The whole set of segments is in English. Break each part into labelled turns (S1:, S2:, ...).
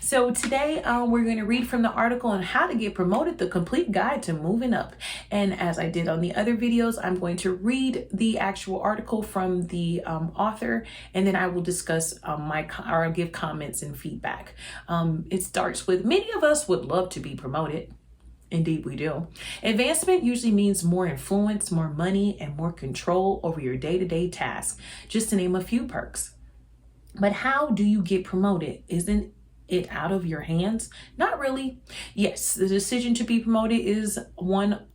S1: So today we're going to read from the article on how to get promoted, the complete guide to moving up. And as I did on the other videos, I'm going to read the actual article from the author, and then I will discuss or give comments and feedback. It starts with, many of us would love to be promoted. Indeed, we do. Advancement usually means more influence, more money, and more control over your day-to-day tasks, just to name a few perks. But how do you get promoted? Isn't it out of your hands? Not really. Yes, the decision to be promoted is one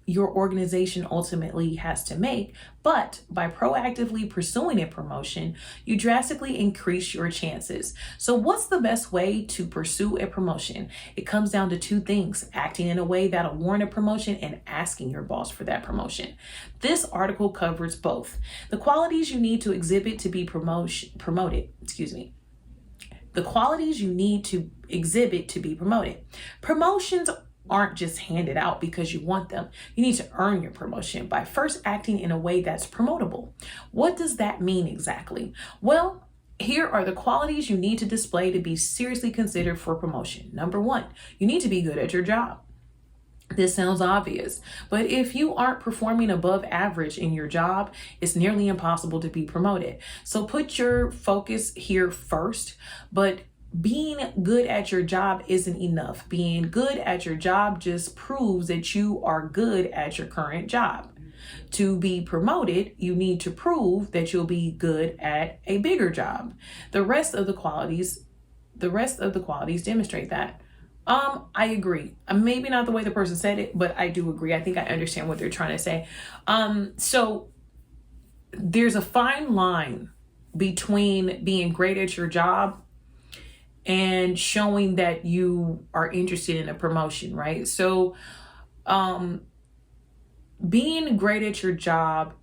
S1: your organization ultimately has to make, but by proactively pursuing a promotion, you drastically increase your chances. So what's the best way to pursue a promotion? It comes down to two things: acting in a way that'll warrant a promotion and asking your boss for that promotion. This article covers both. The qualities you need to exhibit to be promoted. The qualities you need to exhibit to be promoted. Promotions aren't just handed out because you want them. You need to earn your promotion by first acting in a way that's promotable. What does that mean exactly? Well, here are the qualities you need to display to be seriously considered for promotion. Number one, you need to be good at your job. This sounds obvious, but if you aren't performing above average in your job, it's nearly impossible to be promoted. So put your focus here first, but being good at your job isn't enough. Being good at your job just proves that you are good at your current job. To be promoted, you need to prove that you'll be good at a bigger job. The rest of the qualities demonstrate that. I agree. Maybe not the way the person said it, but I do agree. I think I understand what they're trying to say. So there's a fine line between being great at your job and showing that you are interested in a promotion, right? So being great at your job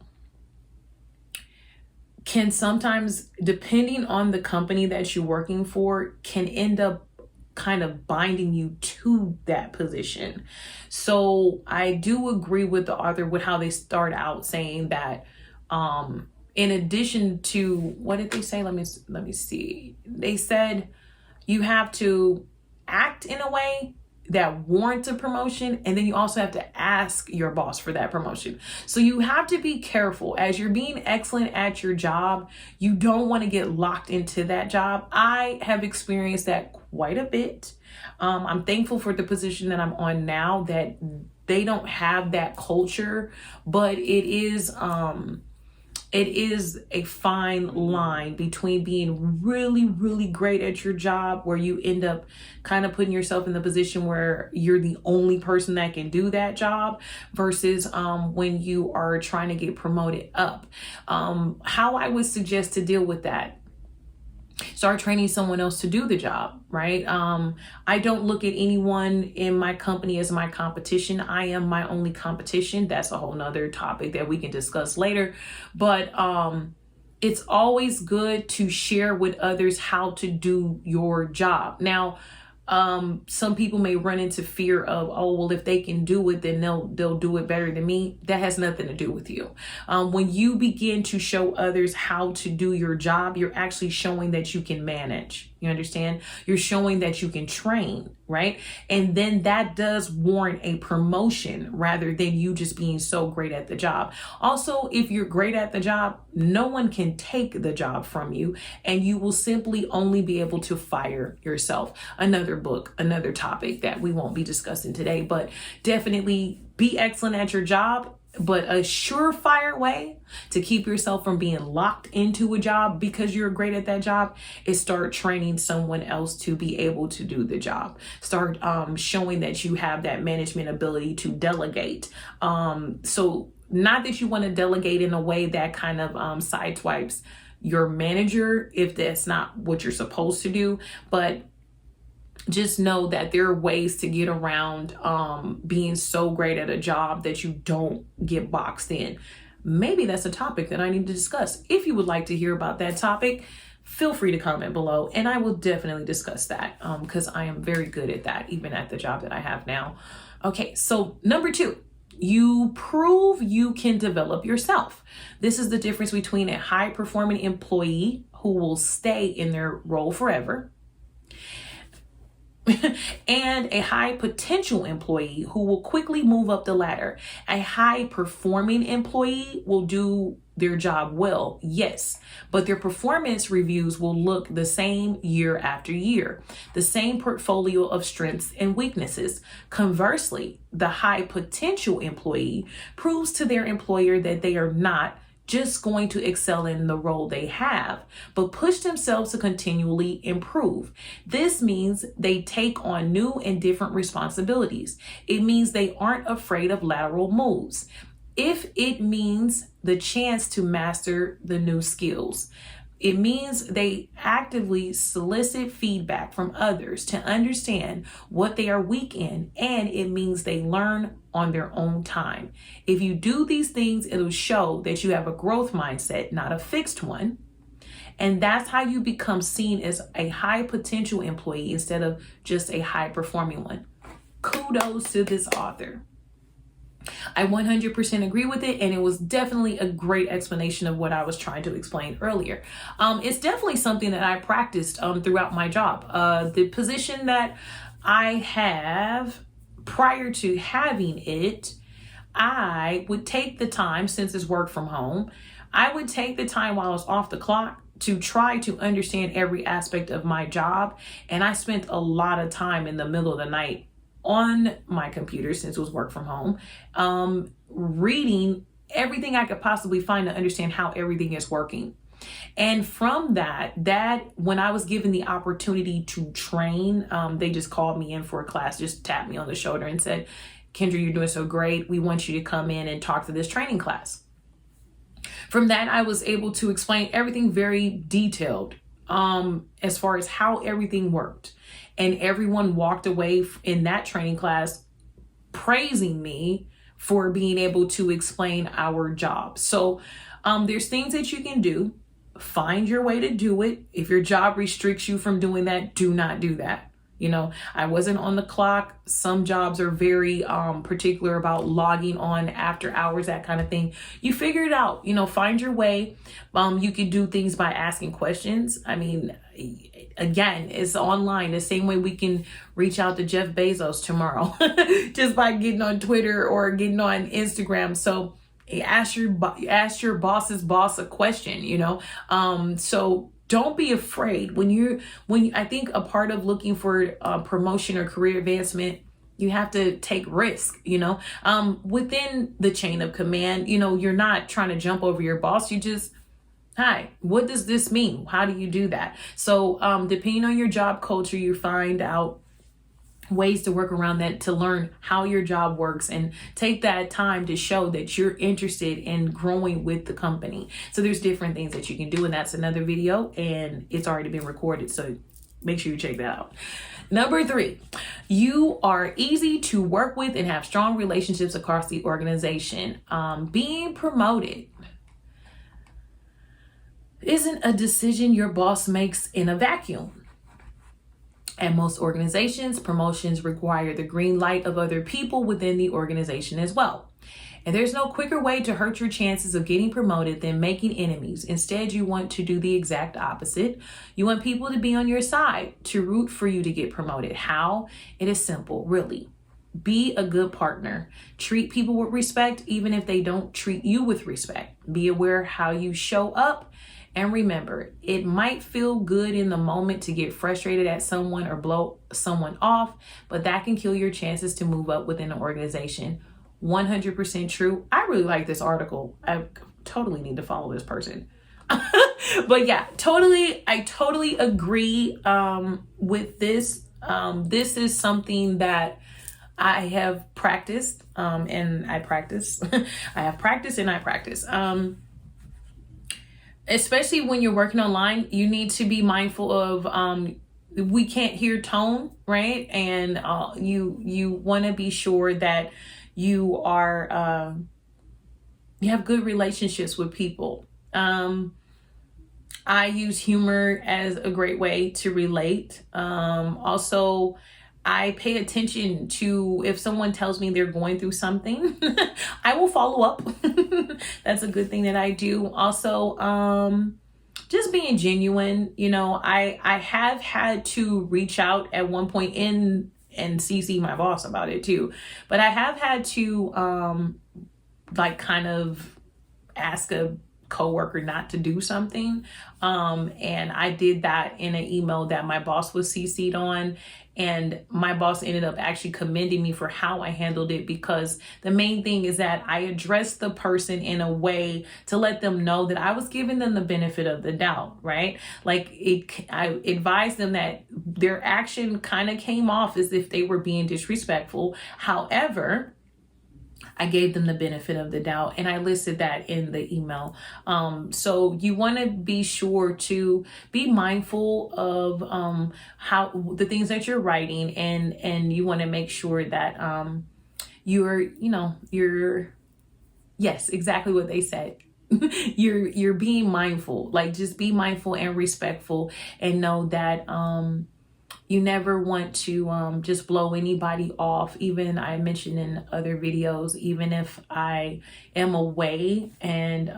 S1: can sometimes, depending on the company that you're working for, can end up kind of binding you to that position. So I do agree with the author with how they start out saying that in addition to, what did they say? Let me see. They said you have to act in a way that warrants a promotion, and then you also have to ask your boss for that promotion. So you have to be careful as you're being excellent at your job. You don't want to get locked into that job. I have experienced that quite a bit. I'm thankful for the position that I'm on now that they don't have that culture, but it is a fine line between being really, really great at your job, where you end up kind of putting yourself in the position where you're the only person that can do that job, versus when you are trying to get promoted up. How I would suggest to deal with that: start training someone else to do the job, right? I don't look at anyone in my company as my competition. I am my only competition. That's a whole nother topic that we can discuss later. But it's always good to share with others how to do your job. Now, some people may run into fear of, oh, well, if they can do it, then they'll do it better than me. That has nothing to do with you. When you begin to show others how to do your job, you're actually showing that you can manage. You understand? You're showing that you can train, right? And then that does warrant a promotion rather than you just being so great at the job. Also, if you're great at the job, no one can take the job from you, and you will simply only be able to fire yourself. Another book, another topic that we won't be discussing today, but definitely be excellent at your job. But a surefire way to keep yourself from being locked into a job because you're great at that job is start training someone else to be able to do the job. Start showing that you have that management ability to delegate. So not that you want to delegate in a way that kind of sideswipes your manager if that's not what you're supposed to do, but just know that there are ways to get around being so great at a job that you don't get boxed in. Maybe that's a topic that I need to discuss. If you would like to hear about that topic, feel free to comment below, and I will definitely discuss that because I am very good at that, even at the job that I have now. Okay, so number 2, you prove you can develop yourself. This is the difference between a high-performing employee who will stay in their role forever and a high potential employee who will quickly move up the ladder. A high performing employee will do their job well, yes, but their performance reviews will look the same year after year, the same portfolio of strengths and weaknesses. Conversely, the high potential employee proves to their employer that they are not just going to excel in the role they have, but push themselves to continually improve. This means they take on new and different responsibilities. It means they aren't afraid of lateral moves. If it means the chance to master the new skills, it means they actively solicit feedback from others to understand what they are weak in, and it means they learn on their own time. If you do these things, it'll show that you have a growth mindset, not a fixed one. And that's how you become seen as a high potential employee instead of just a high performing one. Kudos to this author. I 100% agree with it, and it was definitely a great explanation of what I was trying to explain earlier. It's definitely something that I practiced throughout my job. The position that I have prior to having it, I would take the time, since it's work from home, I would take the time while I was off the clock to try to understand every aspect of my job. And I spent a lot of time in the middle of the night on my computer, since it was work from home, reading everything I could possibly find to understand how everything is working. And from that when I was given the opportunity to train, they just called me in for a class, just tapped me on the shoulder and said, Kendra, you're doing so great. We want you to come in and talk to this training class. From that, I was able to explain everything very detailed, as far as how everything worked. And everyone walked away in that training class praising me for being able to explain our job. So there's things that you can do. Find your way to do it. If your job restricts you from doing that, do not do that. You know, I wasn't on the clock. Some jobs are very particular about logging on after hours, that kind of thing. You figure it out, find your way. You can do things by asking questions. I mean, again, it's online, the same way we can reach out to Jeff Bezos tomorrow, just by getting on Twitter or getting on Instagram. So ask your boss's boss a question, so don't be afraid when I think a part of looking for promotion or career advancement, you have to take risk, within the chain of command. You're not trying to jump over your boss. You just, hi, what does this mean? How do you do that? So depending on your job culture, you find out ways to work around that, to learn how your job works and take that time to show that you're interested in growing with the company. So there's different things that you can do, and that's another video, and it's already been recorded, so make sure you check that out. Number 3, you are easy to work with and have strong relationships across the organization. Being promoted isn't a decision your boss makes in a vacuum. At most organizations, promotions require the green light of other people within the organization as well. And there's no quicker way to hurt your chances of getting promoted than making enemies. Instead, you want to do the exact opposite. You want people to be on your side, to root for you to get promoted. How? It is simple, really. Be a good partner. Treat people with respect, even if they don't treat you with respect. Be aware how you show up. And remember, it might feel good in the moment to get frustrated at someone or blow someone off, but that can kill your chances to move up within an organization. 100% true. I really like this article. I totally need to follow this person. But yeah, I totally agree with this. This is something that I have practiced and I practice. I have practiced and I practice. Especially when you're working online, you need to be mindful of we can't hear tone, right? And you want to be sure that you are you have good relationships with people. I use humor as a great way to relate. Also, I pay attention to if someone tells me they're going through something, I will follow up. That's a good thing that I do. Also, just being genuine. You know, I have had to reach out at one point in and CC my boss about it too, but I have had to like kind of ask a coworker not to do something. And I did that in an email that my boss was CC'd on. And my boss ended up actually commending me for how I handled it, because the main thing is that I addressed the person in a way to let them know that I was giving them the benefit of the doubt, right? Like I advised them that their action kind of came off as if they were being disrespectful. However, I gave them the benefit of the doubt, and I listed that in the email. So you want to be sure to be mindful of how the things that you're writing, and you want to make sure that you're yes, exactly what they said. You're being mindful. Like, just be mindful and respectful, and know that you never want to just blow anybody off. Even I mentioned in other videos, even if I am away and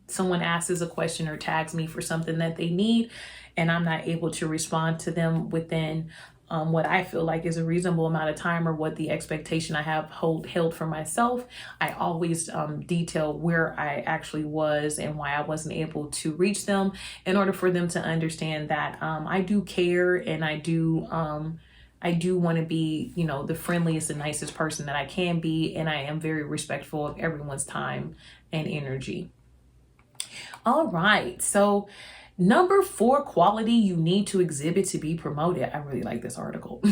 S1: someone asks a question or tags me for something that they need, and I'm not able to respond to them within what I feel like is a reasonable amount of time, or what the expectation I have held for myself, I always detail where I actually was and why I wasn't able to reach them, in order for them to understand that I do care, and I do want to be, you know, the friendliest and nicest person that I can be, and I am very respectful of everyone's time and energy. All right, so number 4 quality you need to exhibit to be promoted. I really like this article.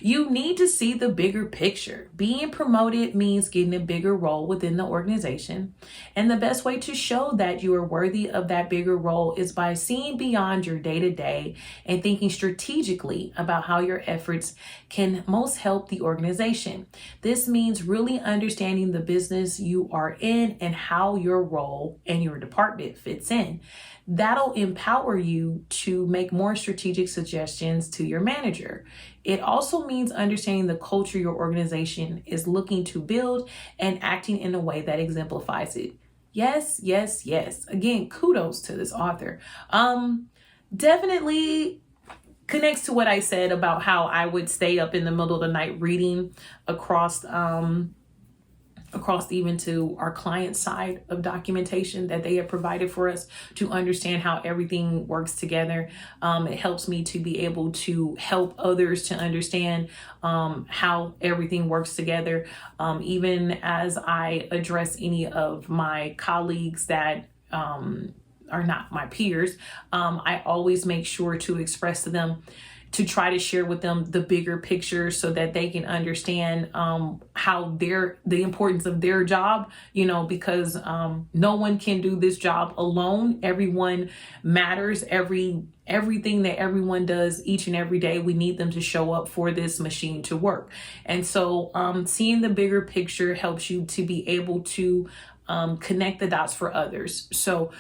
S1: You need to see the bigger picture. Being promoted means getting a bigger role within the organization. And the best way to show that you are worthy of that bigger role is by seeing beyond your day-to-day and thinking strategically about how your efforts can most help the organization. This means really understanding the business you are in and how your role and your department fits in. That'll empower you to make more strategic suggestions to your manager. It also means understanding the culture your organization is looking to build and acting in a way that exemplifies it. Yes, yes, yes. Again, kudos to this author. Definitely connects to what I said about how I would stay up in the middle of the night reading across even to our client side of documentation that they have provided for us, to understand how everything works together. It helps me to be able to help others to understand how everything works together. Even as I address any of my colleagues that are not my peers, I always make sure to express to them, to try to share with them the bigger picture, so that they can understand how the importance of their job, you know, because no one can do this job alone. Everyone matters. Everything that everyone does each and every day, we need them to show up for this machine to work. And so seeing the bigger picture helps you to be able to connect the dots for others. So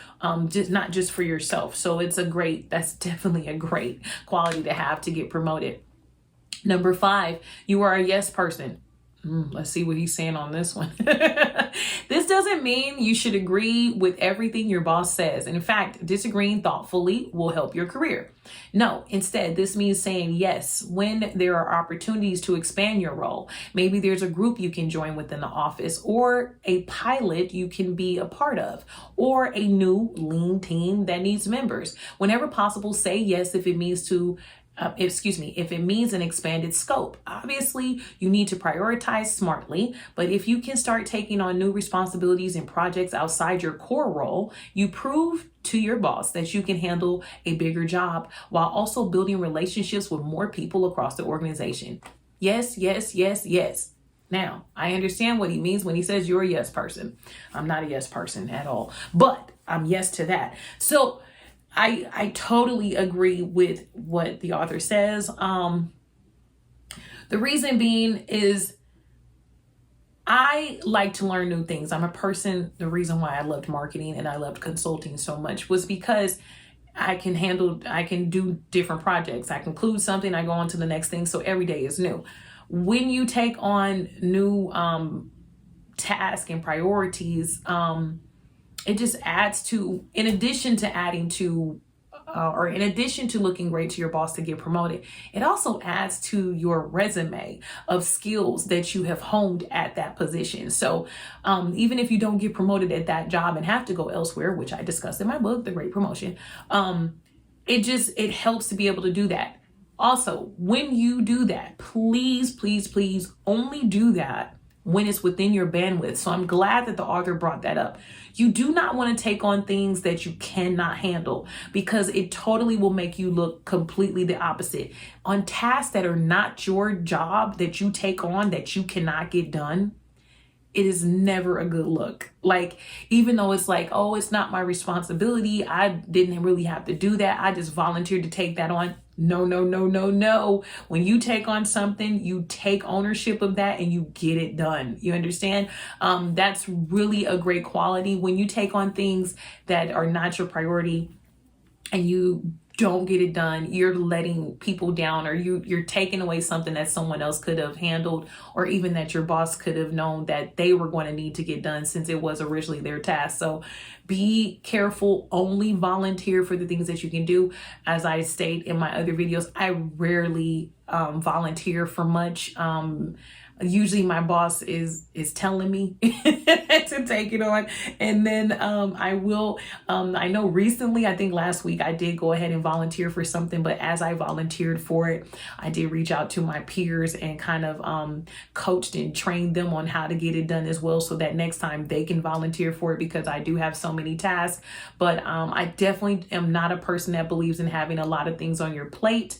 S1: just not just for yourself. So that's definitely a great quality to have to get promoted. Number 5, you are a yes person. Let's see what he's saying on this one. This doesn't mean you should agree with everything your boss says. In fact, disagreeing thoughtfully will help your career. No, instead, this means saying yes when there are opportunities to expand your role. Maybe there's a group you can join within the office, or a pilot you can be a part of, or a new lean team that needs members. Whenever possible, say yes if it means if it means an expanded scope. Obviously, you need to prioritize smartly, but if you can start taking on new responsibilities and projects outside your core role, you prove to your boss that you can handle a bigger job while also building relationships with more people across the organization. Yes, yes, yes, yes. Now, I understand what he means when he says you're a yes person. I'm not a yes person at all, but I'm yes to that. So I totally agree with what the author says. The reason being is I like to learn new things. I'm a person, the reason why I loved marketing and I loved consulting so much was because I can do different projects. I conclude something, I go on to the next thing. So every day is new. When you take on new tasks and priorities, it just adds to, in addition to adding to, or in addition to looking great to your boss to get promoted, it also adds to your resume of skills that you have honed at that position. So even if you don't get promoted at that job and have to go elsewhere, which I discussed in my book, The Great Promotion, it helps to be able to do that. Also, when you do that, please, please, please only do that when it's within your bandwidth. So I'm glad that the author brought that up. You do not want to take on things that you cannot handle, because it totally will make you look completely the opposite. On tasks that are not your job, that you take on that you cannot get done, it is never a good look. Like, even though it's like, oh, it's not my responsibility, I didn't really have to do that, I just volunteered to take that on. No, no, no, no, no. When you take on something, you take ownership of that and you get it done. You understand? That's really a great quality. When you take on things that are not your priority and you don't get it done, you're letting people down, or you're taking away something that someone else could have handled, or even that your boss could have known that they were going to need to get done since it was originally their task. So be careful. Only volunteer for the things that you can do. As I state in my other videos, I rarely volunteer for much. Usually my boss is telling me to take it on, and then I will. I know recently, I think last week, I did go ahead and volunteer for something, but as I volunteered for it, I did reach out to my peers and kind of coached and trained them on how to get it done as well, so that next time they can volunteer for it, because I do have so many tasks. But I definitely am not a person that believes in having a lot of things on your plate.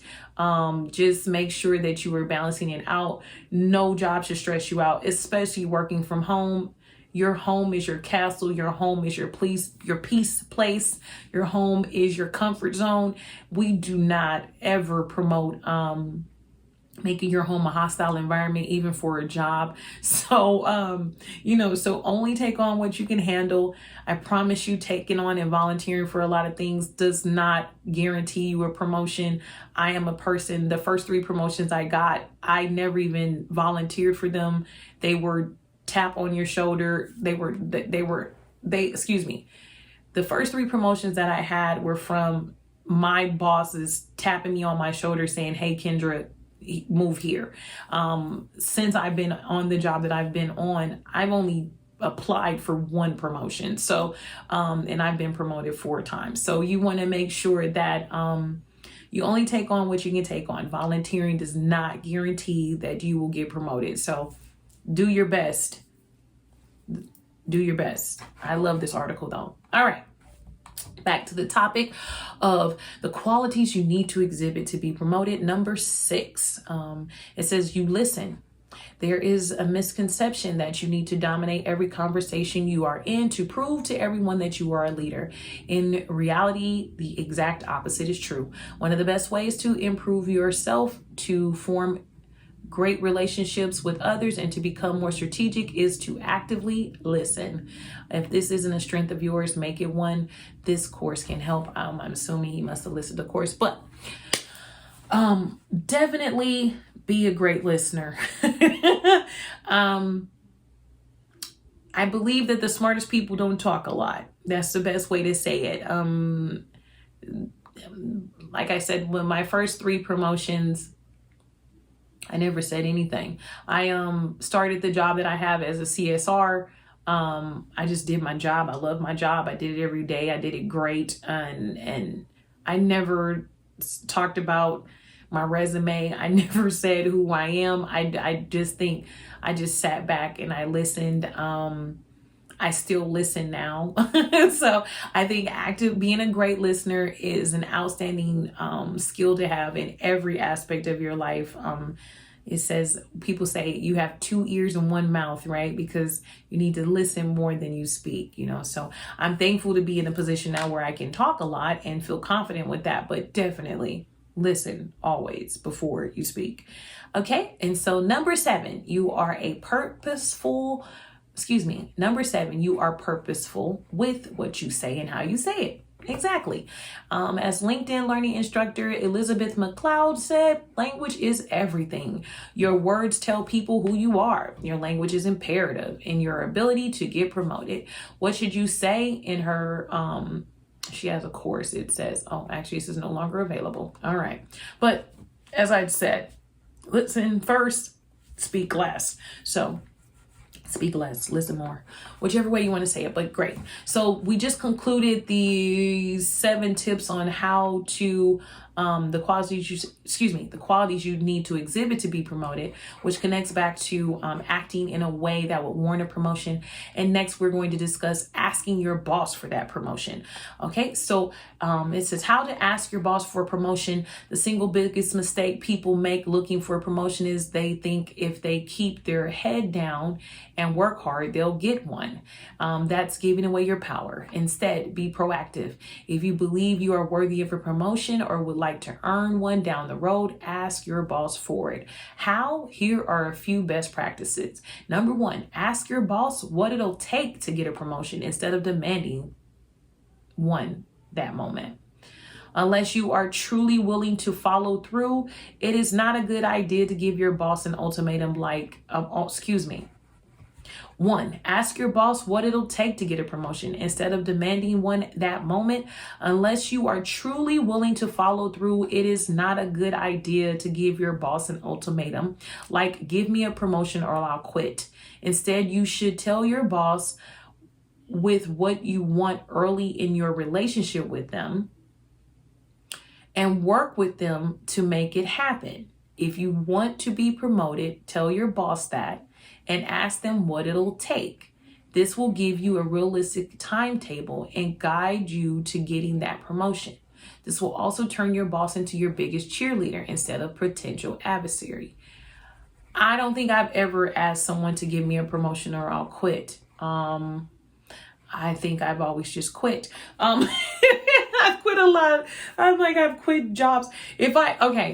S1: Just make sure that you are balancing it out. No job should stress you out, especially working from home. Your home is your castle. Your home is your peace place. Your home is your comfort zone. We do not ever promote making your home a hostile environment, even for a job. So, so only take on what you can handle. I promise you, taking on and volunteering for a lot of things does not guarantee you a promotion. I am a person, the first 3 promotions I got, I never even volunteered for them. They were tap on your shoulder. Excuse me. The first 3 promotions that I had were from my bosses tapping me on my shoulder saying, hey, Kendra, move here. Since I've been on the job that I've been on, I've only applied for 1 promotion. So, and I've been promoted 4 times. So you want to make sure that, you only take on what you can take on. Volunteering does not guarantee that you will get promoted. So do your best. Do your best. I love this article though. All right. Back to the topic of the qualities you need to exhibit to be promoted. Number 6, it says you listen. There is a misconception that you need to dominate every conversation you are in to prove to everyone that you are a leader. In reality, the exact opposite is true. One of the best ways to improve yourself, to form great relationships with others, and to become more strategic is to actively listen. If this isn't a strength of yours, make it one. This course can help. I'm assuming he must have listened to the course, but definitely be a great listener. I believe that the smartest people don't talk a lot. That's the best way to say it. Like I said, when my first 3 promotions, I never said anything. I started the job that I have as a CSR. I just did my job. I love my job. I did it every day. I did it great. And I never talked about my resume. I never said who I am. I just think I just sat back and I listened. I still listen now. So I think being a great listener is an outstanding skill to have in every aspect of your life. It says, people say you have 2 ears and 1 mouth, right? Because you need to listen more than you speak, So I'm thankful to be in a position now where I can talk a lot and feel confident with that, but definitely listen always before you speak. Okay. And so number 7, you are purposeful with what you say and how you say it. Exactly. As LinkedIn learning instructor Elizabeth McLeod said, language is everything. Your words tell people who you are. Your language is imperative in your ability to get promoted. What should you say in her, she has a course, it says, oh, actually, this is no longer available. All right. But as I said, listen first, speak less. So speak less, listen more, whichever way you want to say it, but great. So we just concluded the 7 tips on how to the qualities you need to exhibit to be promoted, which connects back to acting in a way that would warrant a promotion. And next, we're going to discuss asking your boss for that promotion. Okay, so it says how to ask your boss for a promotion. The single biggest mistake people make looking for a promotion is they think if they keep their head down and work hard, they'll get one. That's giving away your power. Instead, be proactive. If you believe you are worthy of a promotion or would like to earn one down the road, ask your boss for it. How? Here are a few best practices. Number 1, ask your boss what it'll take to get a promotion instead of demanding one that moment. Unless you are truly willing to follow through, it is not a good idea to give your boss an ultimatum like, 1, ask your boss what it'll take to get a promotion instead of demanding one that moment. Unless you are truly willing to follow through, it is not a good idea to give your boss an ultimatum like, give me a promotion or I'll quit. Instead, you should tell your boss with what you want early in your relationship with them and work with them to make it happen. If you want to be promoted, tell your boss that and ask them what it'll take. This will give you a realistic timetable and guide you to getting that promotion. This will also turn your boss into your biggest cheerleader instead of potential adversary. I don't think I've ever asked someone to give me a promotion or I'll quit. I think I've always just quit. I've quit a lot. I've quit jobs.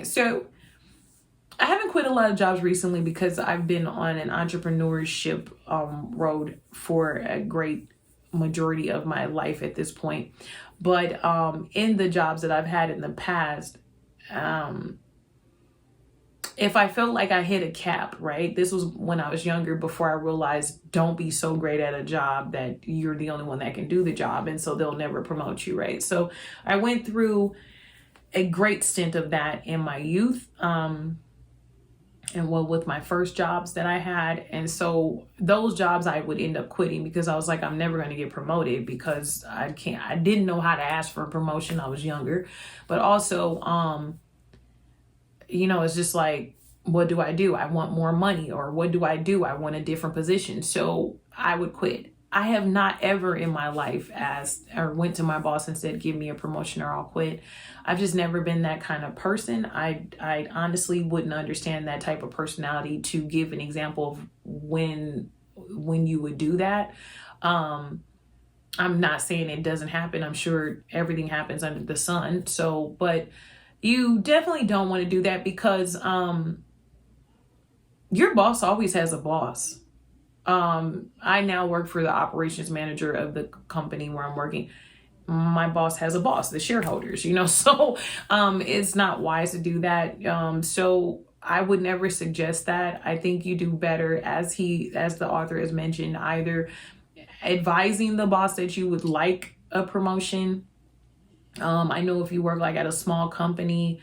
S1: So I haven't quit a lot of jobs recently because I've been on an entrepreneurship road for a great majority of my life at this point. But in the jobs that I've had in the past, if I felt like I hit a cap, right? This was when I was younger, before I realized don't be so great at a job that you're the only one that can do the job. And so they'll never promote you, right? So I went through a great stint of that in my youth. With my first jobs that I had. And so those jobs I would end up quitting because I was like, I'm never going to get promoted because I didn't know how to ask for a promotion. I was younger, but also, it's just like, what do I do? I want more money. Or what do? I want a different position. So I would quit. I have not ever in my life asked or went to my boss and said, give me a promotion or I'll quit. I've just never been that kind of person. I honestly wouldn't understand that type of personality to give an example of when you would do that. I'm not saying it doesn't happen. I'm sure everything happens under the sun. So, but you definitely don't want to do that because your boss always has a boss. I now work for the operations manager of the company where I'm working. My boss has a boss, the shareholders, so it's not wise to do that. So I would never suggest that. I think you do better, as the author has mentioned, either advising the boss that you would like a promotion. I know if you work like at a small company,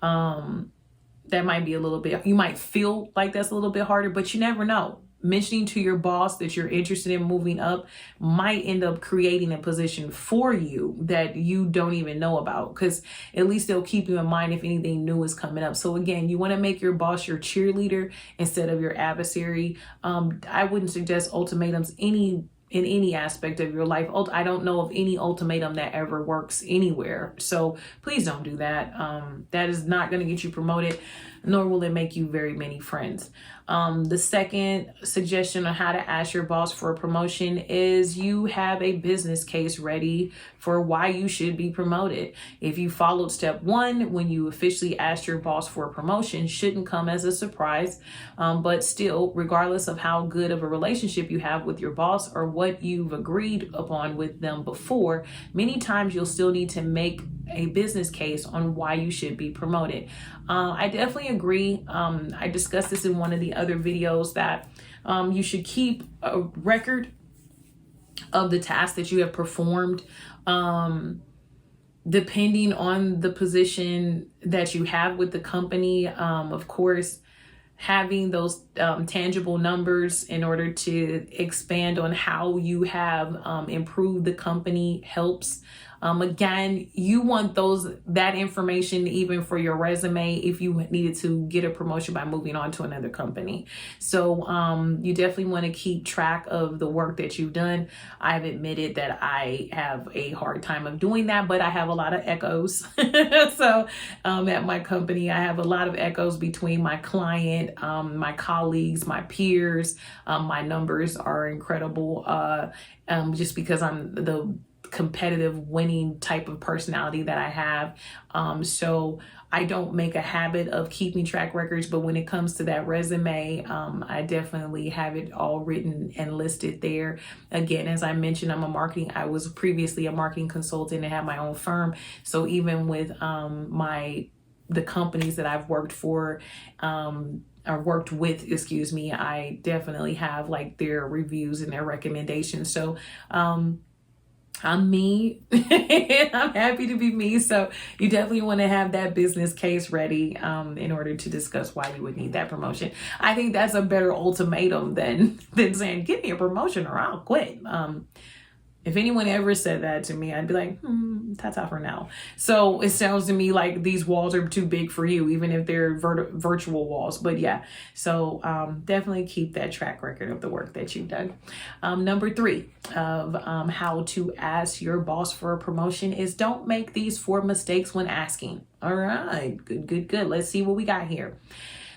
S1: that might be a little bit, you might feel like that's a little bit harder, but you never know. Mentioning to your boss that you're interested in moving up might end up creating a position for you that you don't even know about, because at least they'll keep you in mind if anything new is coming up. So again, you want to make your boss your cheerleader instead of your adversary. I wouldn't suggest ultimatums in any aspect of your life. I don't know of any ultimatum that ever works anywhere. So please don't do that. That is not going to get you promoted. nor will it make you very many friends. The second suggestion on how to ask your boss for a promotion is you have a business case ready for why you should be promoted. If you followed step one, when you officially asked your boss for a promotion, shouldn't come as a surprise. But still, regardless of how good of a relationship you have with your boss or what you've agreed upon with them before, many times you'll still need to make a business case on why you should be promoted. I definitely agree. I discussed this in one of the other videos that you should keep a record of the tasks that you have performed. Depending on the position that you have with the company, of course, having those tangible numbers in order to expand on how you have improved the company helps. Again, you want that information even for your resume if you needed to get a promotion by moving on to another company. So you definitely want to keep track of the work that you've done. I've admitted that I have a hard time of doing that, but I have a lot of echoes. So at my company, I have a lot of echoes between my client, my colleagues, my peers. My numbers are incredible just because I'm the competitive winning type of personality that I have. So I don't make a habit of keeping track records, but when it comes to that resume, I definitely have it all written and listed there. Again, as I mentioned, I was previously a marketing consultant and had my own firm. So even with the companies that I've worked for, or worked with, I definitely have like their reviews and their recommendations. So, I'm me and I'm happy to be me. So you definitely want to have that business case ready in order to discuss why you would need that promotion. I think that's a better ultimatum than saying, give me a promotion or I'll quit. If anyone ever said that to me, I'd be like, ta-ta for now. So it sounds to me like these walls are too big for you, even if they're virtual walls. But yeah, so definitely keep that track record of the work that you've done. Number 3 of how to ask your boss for a promotion is don't make these 4 mistakes when asking. All right, good. Let's see what we got here.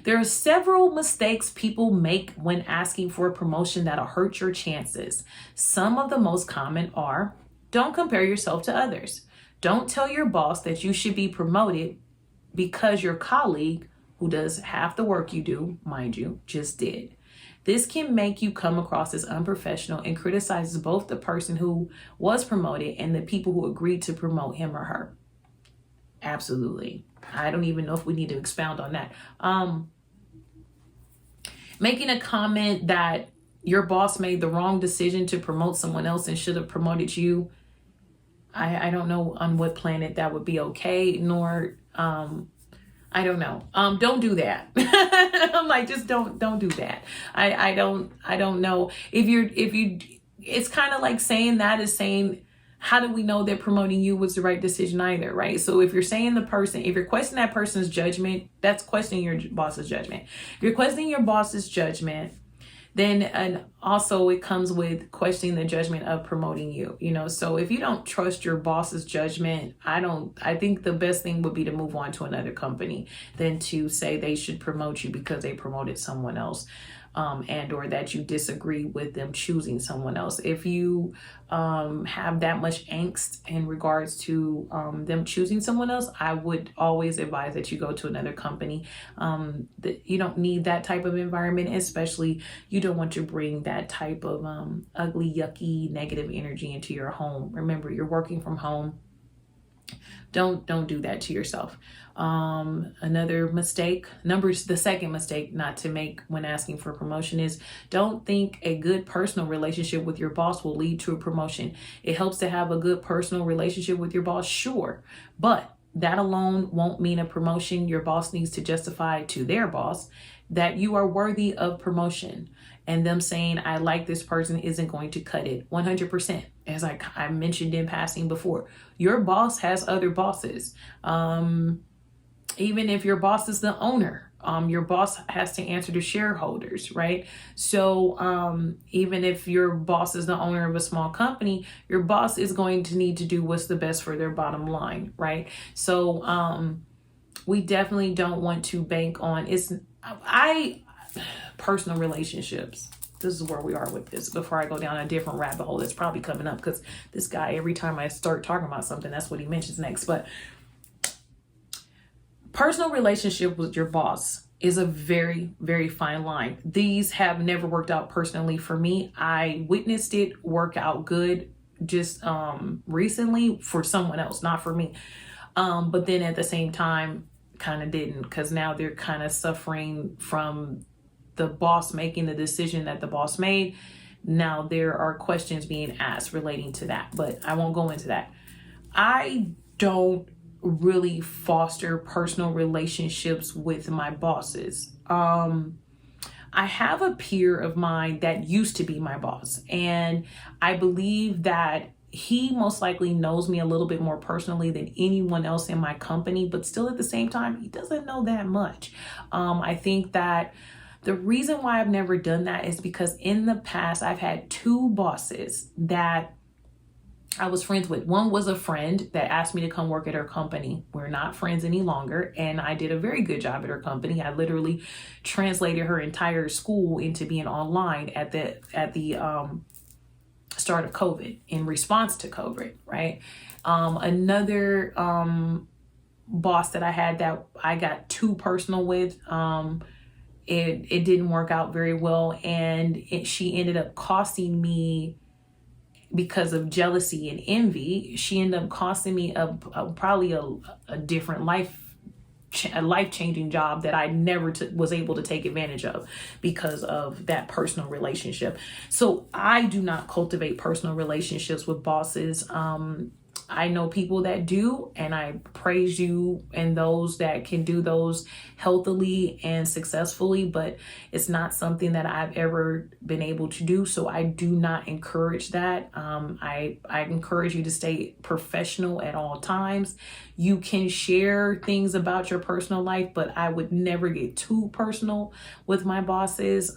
S1: There are several mistakes people make when asking for a promotion that'll hurt your chances. Some of the most common are: don't compare yourself to others. Don't tell your boss that you should be promoted because your colleague, who does half the work you do, mind you, just did. This can make you come across as unprofessional and criticizes both the person who was promoted and the people who agreed to promote him or her. Absolutely. I don't even know if we need to expound on that. Making a comment that your boss made the wrong decision to promote someone else and should have promoted you, I don't know on what planet that would be okay, nor I don't know. Don't do that. I'm like, just don't do that. I don't know if you it's kind of like saying that is saying, how do we know that promoting you was the right decision either, right? So if you're saying if you're questioning that person's judgment, that's questioning your boss's judgment. If you're questioning your boss's judgment, then, and also it comes with questioning the judgment of promoting you, so if you don't trust your boss's judgment, I think the best thing would be to move on to another company than to say they should promote you because they promoted someone else. And or that you disagree with them choosing someone else. If you have that much angst in regards to them choosing someone else, I would always advise that you go to another company. That you don't need that type of environment, especially you don't want to bring that type of ugly, yucky, negative energy into your home. Remember, you're working from home. Don't do that to yourself. Another mistake, the second mistake not to make when asking for a promotion is don't think a good personal relationship with your boss will lead to a promotion. It helps to have a good personal relationship with your boss, sure, but that alone won't mean a promotion. Your boss needs to justify to their boss that you are worthy of promotion. And them saying, I like this person, isn't going to cut it 100%. As I mentioned in passing before, your boss has other bosses. Even if your boss is the owner, your boss has to answer to shareholders, right? So even if your boss is the owner of a small company, your boss is going to need to do what's the best for their bottom line, right? So we definitely don't want to bank on personal relationships. This is where we are with this before I go down a different rabbit hole that's probably coming up, because this guy, every time I start talking about something, that's what he mentions next. But personal relationship with your boss is a very, very fine line. These have never worked out personally for me. I witnessed it work out good just recently for someone else, not for me. But then at the same time, kind of didn't, because now they're kind of suffering from the boss making the decision that the boss made. Now there are questions being asked relating to that, but I won't go into that. I don't really foster personal relationships with my bosses. I have a peer of mine that used to be my boss, and I believe that he most likely knows me a little bit more personally than anyone else in my company, but still at the same time, he doesn't know that much. I think that the reason why I've never done that is because in the past, I've had two bosses that I was friends with. One was a friend that asked me to come work at her company. We're not friends any longer, and I did a very good job at her company. I literally translated her entire school into being online at the start of COVID, in response to COVID, right? Another boss that I had that I got too personal with, it didn't work out very well, and she ended up costing me, because of jealousy and envy, she ended up costing me probably a different life-changing job that I never was able to take advantage of because of that personal relationship. So I do not cultivate personal relationships with bosses. I know people that do, and I praise you and those that can do those healthily and successfully, but it's not something that I've ever been able to do. So I do not encourage that. I encourage you to stay professional at all times. You can share things about your personal life, but I would never get too personal with my bosses.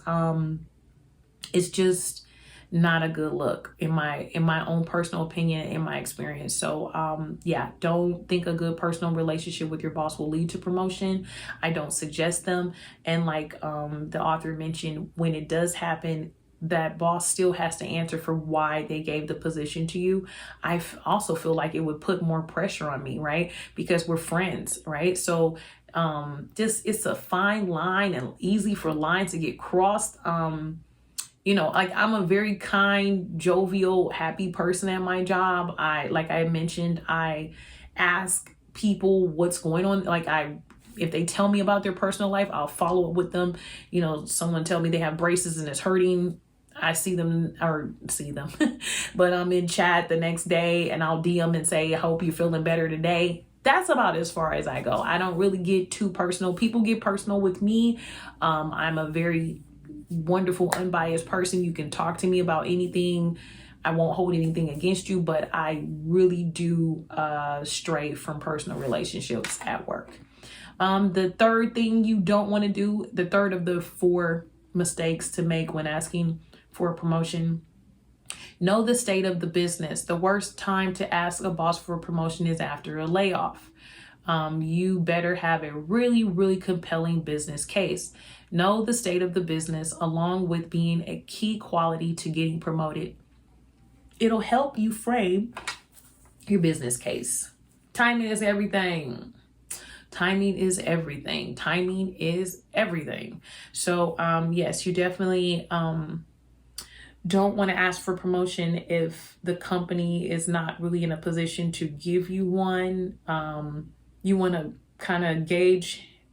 S1: It's just not a good look in my own personal opinion, in my experience. So yeah, don't think a good personal relationship with your boss will lead to promotion. I don't suggest them. And like the author mentioned, when it does happen, that boss still has to answer for why they gave the position to you. I also feel like it would put more pressure on me, right? Because we're friends, right? So it's a fine line and easy for lines to get crossed. Like I'm a very kind, jovial, happy person at my job. Like I mentioned, I ask people what's going on. If they tell me about their personal life, I'll follow up with them. Someone tell me they have braces and it's hurting. I see them, but I'm in chat the next day and I'll DM and say, I hope you're feeling better today. That's about as far as I go. I don't really get too personal. People get personal with me. I'm a very wonderful, unbiased person. You can talk to me about anything. I won't hold anything against you, but I really do stray from personal relationships at work. The third thing you don't want to do, the third of the 4 mistakes to make when asking for a promotion: know the state of the business. The worst time to ask a boss for a promotion is after a layoff. You better have a really, really compelling business case. Know the state of the business, along with being a key quality to getting promoted. It'll help you frame your business case. Timing is everything. Timing is everything. Timing is everything. So yes, you definitely don't want to ask for promotion if the company is not really in a position to give you one. You want to kind of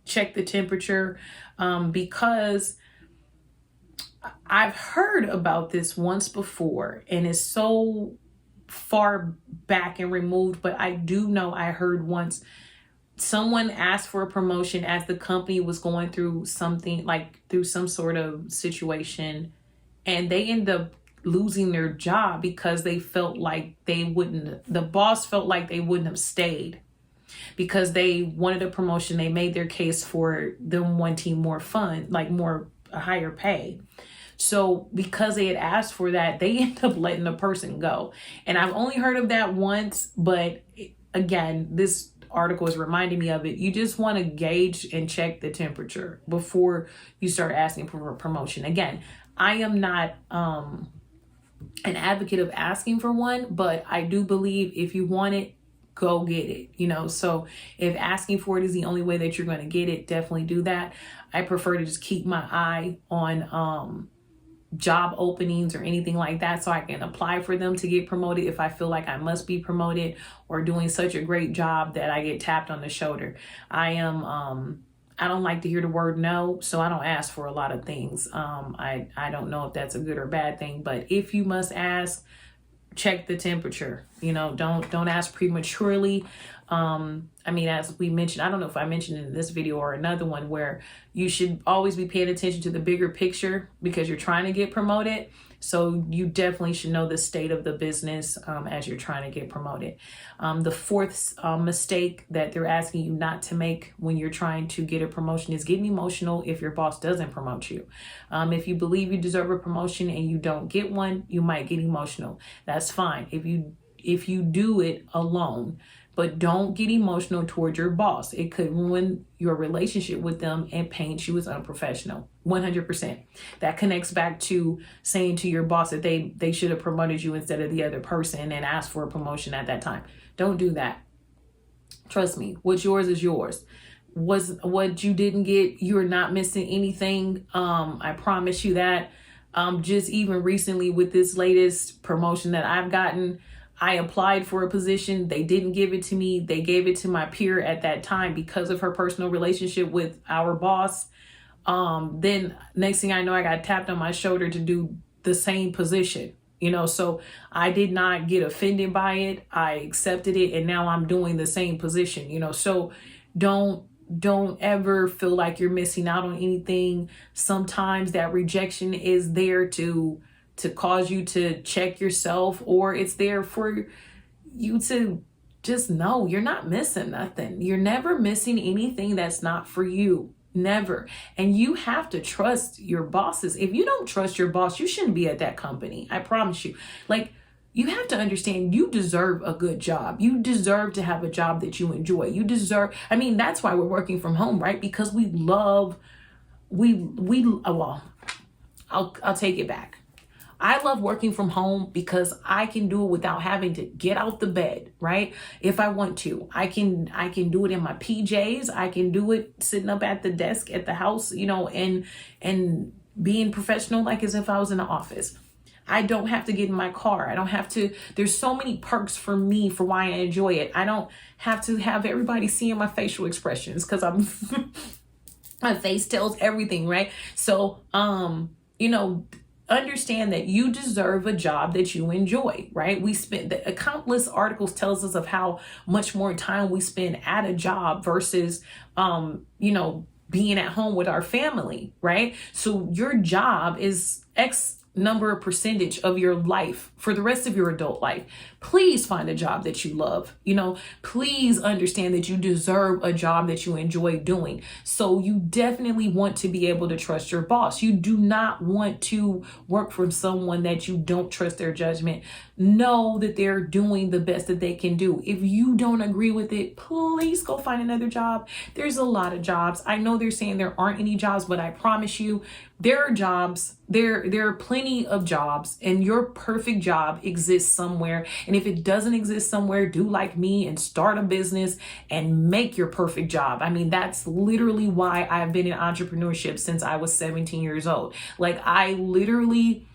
S1: check the temperature, because I've heard about this once before and it's so far back and removed, but I do know I heard once someone asked for a promotion as the company was going through something, like through some sort of situation, and they end up losing their job because they felt like the boss felt like they wouldn't have stayed because they wanted a promotion. They made their case for them wanting more fun, like a higher pay. So because they had asked for that, they end up letting the person go. And I've only heard of that once, but again, this article is reminding me of it. You just want to gauge and check the temperature before you start asking for a promotion. Again, I am not an advocate of asking for one, but I do believe if you want it, go get it, you know. So if asking for it is the only way that you're going to get it, definitely do that. I prefer to just keep my eye on job openings or anything like that, so I can apply for them to get promoted if I feel like I must be promoted or doing such a great job that I get tapped on the shoulder. I don't like to hear the word no, so I don't ask for a lot of things. I don't know if that's a good or bad thing, but if you must ask, check the temperature. You know, don't ask prematurely. I mean, as we mentioned, I don't know if I mentioned in this video or another one, where you should always be paying attention to the bigger picture because you're trying to get promoted. So you definitely should know the state of the business as you're trying to get promoted. The fourth mistake that they're asking you not to make when you're trying to get a promotion is getting emotional if your boss doesn't promote you. If you believe you deserve a promotion and you don't get one, you might get emotional. That's fine if you do it alone. But don't get emotional towards your boss. It could ruin your relationship with them and paint you as unprofessional. 100%. That connects back to saying to your boss that they should have promoted you instead of the other person and asked for a promotion at that time. Don't do that. Trust me, what's yours is yours. What you didn't get, you're not missing anything. I promise you that. Just even recently with this latest promotion that I've gotten, I applied for a position. They didn't give it to me. They gave it to my peer at that time because of her personal relationship with our boss. Then next thing I know, I got tapped on my shoulder to do the same position, you know, so I did not get offended by it. I accepted it, and now I'm doing the same position, you know. So don't ever feel like you're missing out on anything. Sometimes that rejection is there to cause you to check yourself, or it's there for you to just know you're not missing nothing. You're never missing anything that's not for you. Never. And you have to trust your bosses. If you don't trust your boss, you shouldn't be at that company. I promise you. Like, you have to understand you deserve a good job. You deserve to have a job that you enjoy. You deserve, I mean, that's why we're working from home, right? Because we love, well, I'll take it back. I love working from home because I can do it without having to get out the bed, right? If I want to, I can do it in my PJs. I can do it sitting up at the desk at the house, you know, and being professional, like as if I was in the office. I don't have to get in my car. I don't have to, there's so many perks for me for why I enjoy it. I don't have to have everybody seeing my facial expressions because I'm, my face tells everything, right? So, you know, understand that you deserve a job that you enjoy, right? We spend the countless articles tells us of how much more time we spend at a job versus, you know, being at home with our family, right? So your job is X number of percentage of your life for the rest of your adult life. Please find a job that you love. You know, please understand that you deserve a job that you enjoy doing. So you definitely want to be able to trust your boss. You do not want to work for someone that you don't trust their judgment. Know that they're doing the best that they can do. If you don't agree with it, please go find another job. There's a lot of jobs. I know they're saying there aren't any jobs, but I promise you there are jobs. There are plenty of jobs, and your perfect job exists somewhere. And if it doesn't exist somewhere, do like me and start a business and make your perfect job. I mean, that's literally why I've been in entrepreneurship since I was 17 years old. Like, I literally,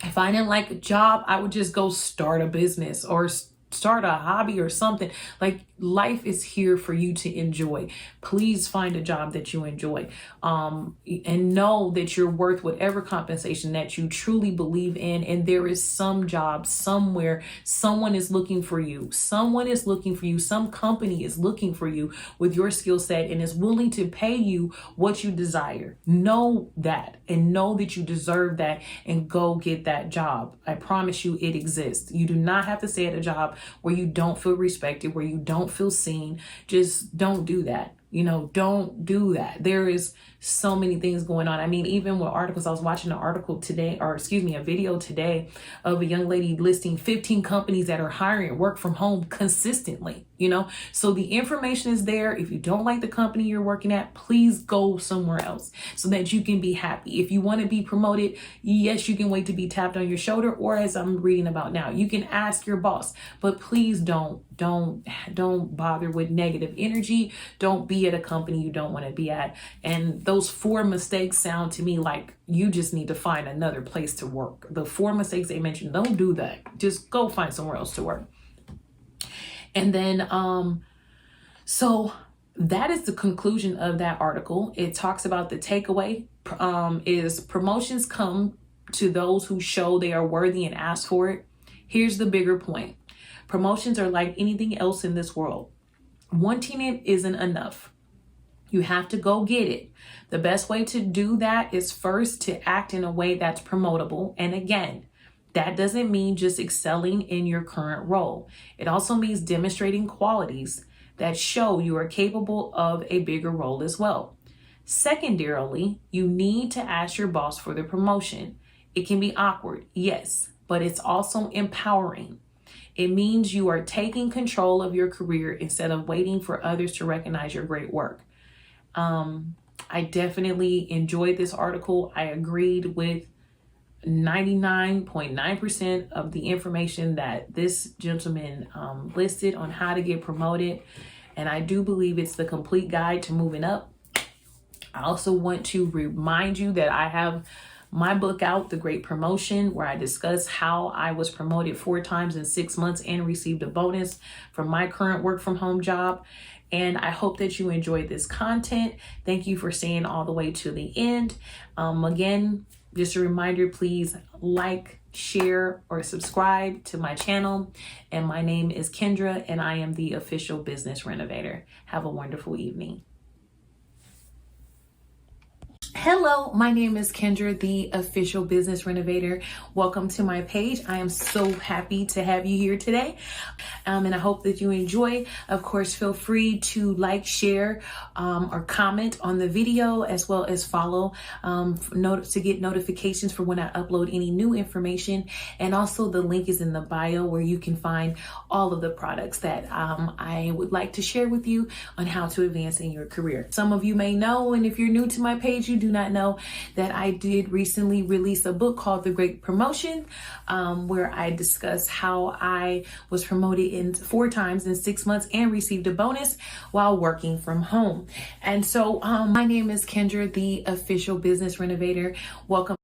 S1: if I didn't like a job, I would just go start a business or start a hobby or something. Like, life is here for you to enjoy. Please find a job that you enjoy, and know that you're worth whatever compensation that you truly believe in. And there is some job somewhere, someone is looking for you. Someone is looking for you. Some company is looking for you with your skill set and is willing to pay you what you desire. Know that, and know that you deserve that, and go get that job. I promise you it exists. You do not have to stay at a job where you don't feel respected, where you don't feel seen. Just don't do that. You know, don't do that. There is so many things going on. I mean, even with articles, I was watching an article today, or excuse me, a video today of a young lady listing 15 companies that are hiring work from home consistently. So the information is there. If you don't like the company you're working at, please go somewhere else so that you can be happy. If you want to be promoted, yes, you can wait to be tapped on your shoulder, or as I'm reading about now, you can ask your boss, but please don't bother with negative energy. Don't be at a company you don't want to be at. And those 4 mistakes sound to me like you just need to find another place to work. The 4 mistakes they mentioned, don't do that. Just go find somewhere else to work. And then, so that is the conclusion of that article. It talks about the takeaway is promotions come to those who show they are worthy and ask for it. Here's the bigger point. Promotions are like anything else in this world. Wanting it isn't enough. You have to go get it. The best way to do that is first to act in a way that's promotable. And again, that doesn't mean just excelling in your current role. It also means demonstrating qualities that show you are capable of a bigger role as well. Secondarily, you need to ask your boss for the promotion. It can be awkward, yes, but it's also empowering. It means you are taking control of your career instead of waiting for others to recognize your great work. I definitely enjoyed this article. I agreed with 99.9% of the information that this gentleman listed on how to get promoted. And I do believe it's the complete guide to moving up. I also want to remind you that I have my book out, The Great Promotion, where I discuss how I was promoted 4 times in 6 months and received a bonus from my current work from home job. And I hope that you enjoyed this content. Thank you for staying all the way to the end. Again, just a reminder, please like, share, or subscribe to my channel. And my name is Kendra, and I am the official business renovator. Have a wonderful evening. Hello, my name is Kendra, the official business renovator. Welcome to my page. I am so happy to have you here today. And I hope that you enjoy. Of course, feel free to like, share, or comment on the video, as well as follow to get notifications for when I upload any new information. And also the link is in the bio where you can find all of the products that I would like to share with you on how to advance in your career. Some of you may know, and if you're new to my page, you do not know that I did recently release a book called The Great Promotion, where I discuss how I was promoted 4 times in 6 months and received a bonus while working from home. And so my name is Kendra, the official business renovator. Welcome.